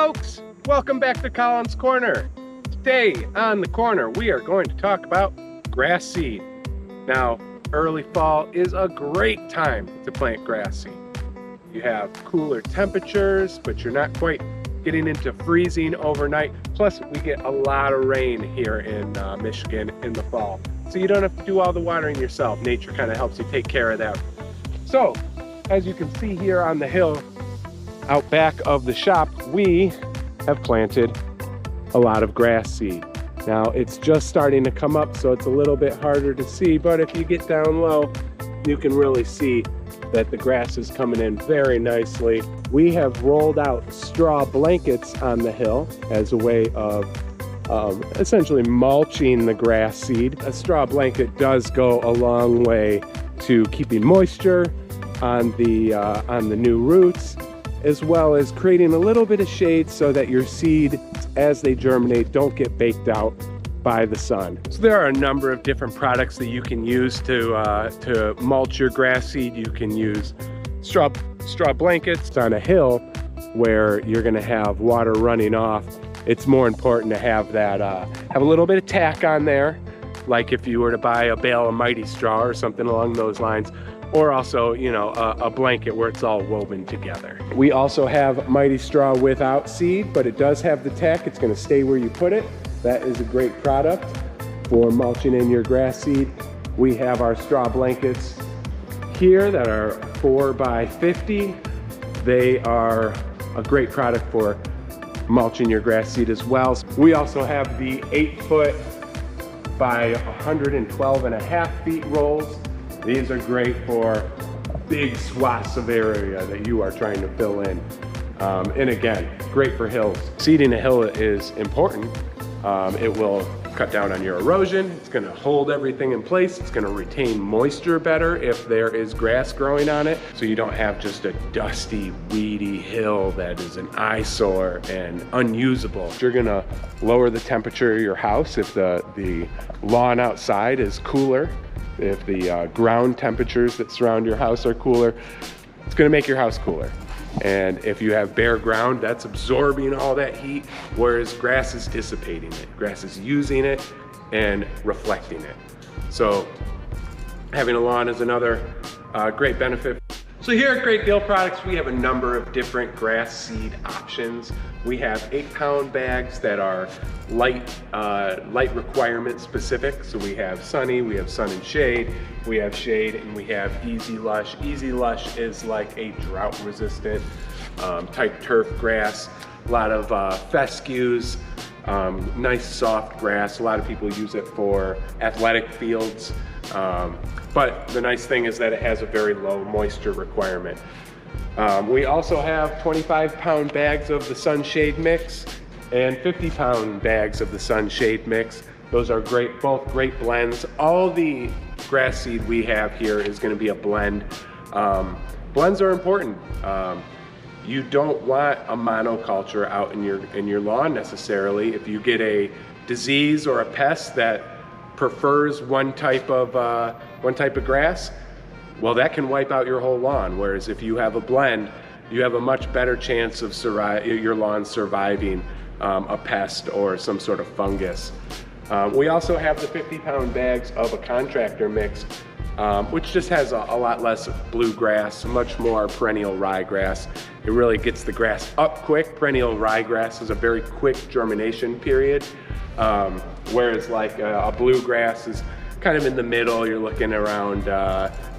folks, welcome back to Colin's Corner. Today on the corner we are going to talk about grass seed. Now, early fall is a great time to plant grass seed. You have cooler temperatures, but you're not quite getting into freezing overnight. Plus, we get a lot of rain here in Michigan in the fall. So you don't have to do all the watering yourself. Nature kind of helps you take care of that. So, as you can see here on the hill, out back of the shop, we have planted a lot of grass seed. Now, it's just starting to come up, so it's a little bit harder to see, but if you get down low, you can really see that the grass is coming in very nicely. We have rolled out straw blankets on the hill as a way of essentially mulching the grass seed. A straw blanket does go a long way to keeping moisture on the new roots, as well as creating a little bit of shade so that your seed, as they germinate, don't get baked out by the sun. So there are a number of different products that you can use to mulch your grass seed. You can use straw blankets. On a hill where you're going to have water running off, it's more important to have that have a little bit of tack on there, like if you were to buy a bale of mighty straw or something along those lines, or also, you know, a blanket where it's all woven together. We also have mighty straw without seed, but it does have the tack. It's going to stay where you put it. That is a great product for mulching in your grass seed. We have our straw blankets here that are 4x50. They are a great product for mulching your grass seed as well. We also have the 8-foot by 112.5 feet rolls. These are great for big swaths of area that you are trying to fill in. And again, great for hills. Seeding a hill is important. It will cut down on your erosion. It's going to hold everything in place. It's going to retain moisture better if there is grass growing on it, so you don't have just a dusty, weedy hill that is an eyesore and unusable. You're going to lower the temperature of your house if the lawn outside is cooler. If the ground temperatures that surround your house are cooler, it's going to make your house cooler. And if you have bare ground, that's absorbing all that heat, whereas grass is dissipating it. Grass is using it and reflecting it. So having a lawn is another great benefit. So here at Great Deal Products, we have a number of different grass seed options. We have 8-pound bags that are light requirement specific. So we have sunny, we have sun and shade, we have shade, and we have Easy Lush. Easy Lush is like a drought resistant type turf grass. A lot of fescues, nice soft grass. A lot of people use it for athletic fields. But the nice thing is that it has a very low moisture requirement. We also have 25-pound bags of the sunshade mix and 50-pound bags of the sunshade mix. Those are great, both great blends. All the grass seed we have here is going to be a blend. Blends are important. You don't want a monoculture out in your lawn necessarily. If you get a disease or a pest that prefers one type of grass, well, that can wipe out your whole lawn. Whereas if you have a blend, you have a much better chance of your lawn surviving a pest or some sort of fungus. We also have the 50-pound bags of a contractor mix, which just has a lot less bluegrass, much more perennial ryegrass. It really gets the grass up quick. Perennial ryegrass has a very quick germination period. Whereas like a bluegrass is kind of in the middle. You're looking around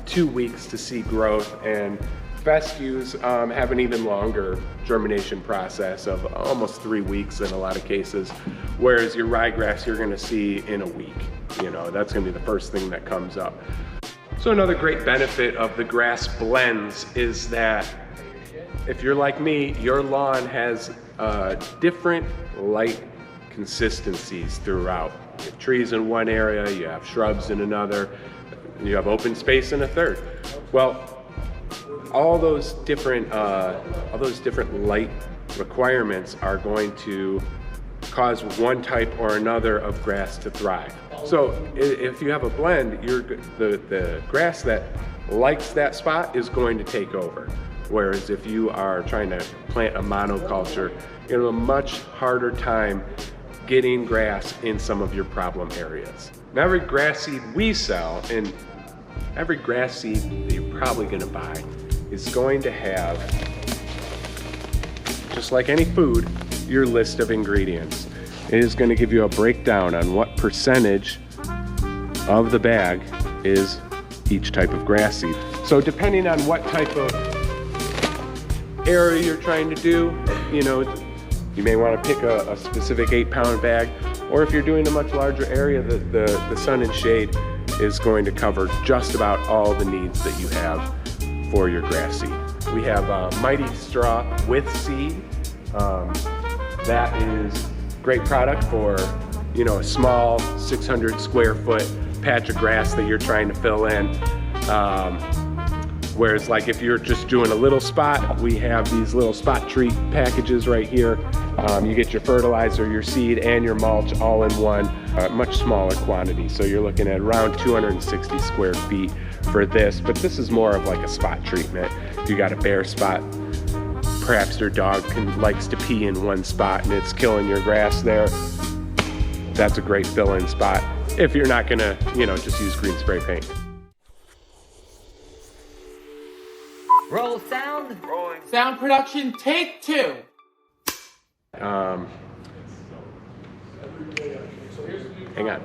2 weeks to see growth, and fescues have an even longer germination process of almost 3 weeks in a lot of cases. Whereas your ryegrass you're going to see in a week. You know, that's going to be the first thing that comes up. So another great benefit of the grass blends is that if you're like me, your lawn has different light consistencies throughout. You have trees in one area, you have shrubs in another, you have open space in a third. Well, all those different light requirements are going to cause one type or another of grass to thrive. So if you have a blend, the grass that likes that spot is going to take over. Whereas if you are trying to plant a monoculture, you have a much harder time getting grass in some of your problem areas. Now, every grass seed we sell, and every grass seed that you're probably gonna buy, is going to have, just like any food, your list of ingredients. It is gonna give you a breakdown on what percentage of the bag is each type of grass seed. So depending on what type of area you're trying to do, you know, you may want to pick a specific 8-pound bag, or if you're doing a much larger area, the sun and shade is going to cover just about all the needs that you have for your grass seed. We have Mighty Straw with seed. That is great product for, you know, a small 600 square foot patch of grass that you're trying to fill in. Whereas like if you're just doing a little spot, we have these little spot treat packages right here. You get your fertilizer, your seed, and your mulch all in one, much smaller quantity. So you're looking at around 260 square feet for this, but this is more of like a spot treatment. If you got a bare spot, perhaps your dog likes to pee in one spot and it's killing your grass there, that's a great fill-in spot if you're not gonna, you know, just use green spray paint. Roll sound. Rolling. Sound production, take 2. Hang on.